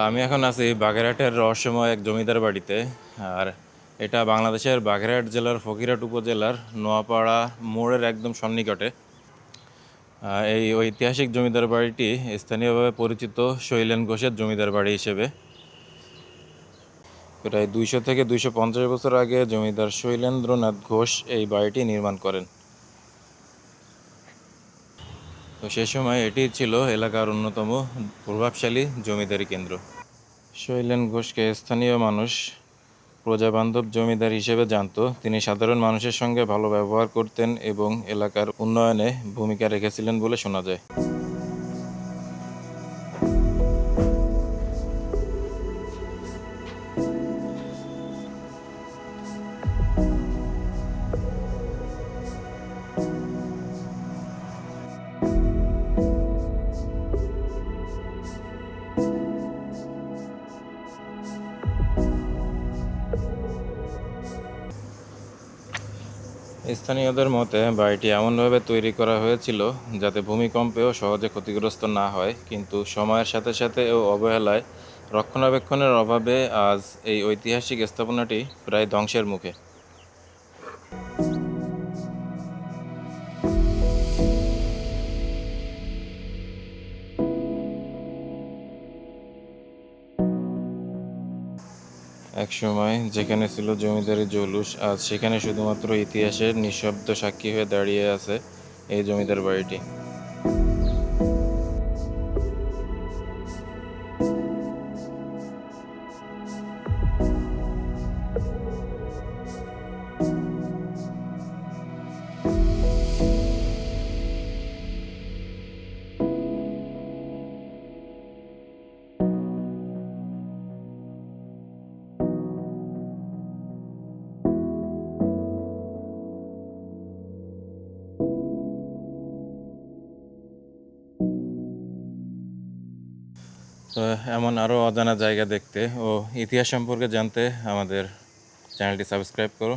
আমি এখন আছি বাগেরহাটের রহস্যময় এক জমিদার বাড়িতে। আর এটা বাংলাদেশের বাগেরহাট জেলার ফকিরহাট উপজেলার নোয়াপাড়া মোড়ের একদম সন্নিকটে। এই ঐতিহাসিক জমিদার বাড়িটি স্থানীয়ভাবে পরিচিত শৈলেন ঘোষের জমিদার বাড়ি হিসেবে। প্রায় 200 থেকে 250 বছর আগে জমিদার শৈলেন্দ্রনাথ ঘোষ এই বাড়িটি নির্মাণ করেন। তো সে সময় এটি ছিল এলাকার অন্যতম প্রভাবশালী জমিদারি কেন্দ্র। শৈলেন ঘোষকে স্থানীয় মানুষ প্রজাবান্ধব জমিদার হিসেবে জানত। তিনি সাধারণ মানুষের সঙ্গে ভালো ব্যবহার করতেন এবং এলাকার উন্নয়নে ভূমিকা রেখেছিলেন বলে শোনা যায়। স্থানীয়দের মতে বাড়িটি এমনভাবে তৈরি করা হয়েছিল যাতে ভূমিকম্পেও সহজে ক্ষতিগ্রস্ত না হয়, কিন্তু সময়ের সাথে সাথে ও অবহেলায় রক্ষণাবেক্ষণের অভাবে আজ এই ঐতিহাসিক স্থাপনাটি প্রায় ধ্বংসের মুখে। একসময় যেখানে ছিল জমিদারি জৌলুস, আজ সেখানে শুধুমাত্র ইতিহাসের নিঃশব্দ সাক্ষী হয়ে দাঁড়িয়ে আছে এই জমিদার বাড়িটি। তো এমন আরও অজানা জায়গা দেখতে ও ইতিহাস সম্পর্কে জানতে আমাদের চ্যানেলটি সাবস্ক্রাইব করো।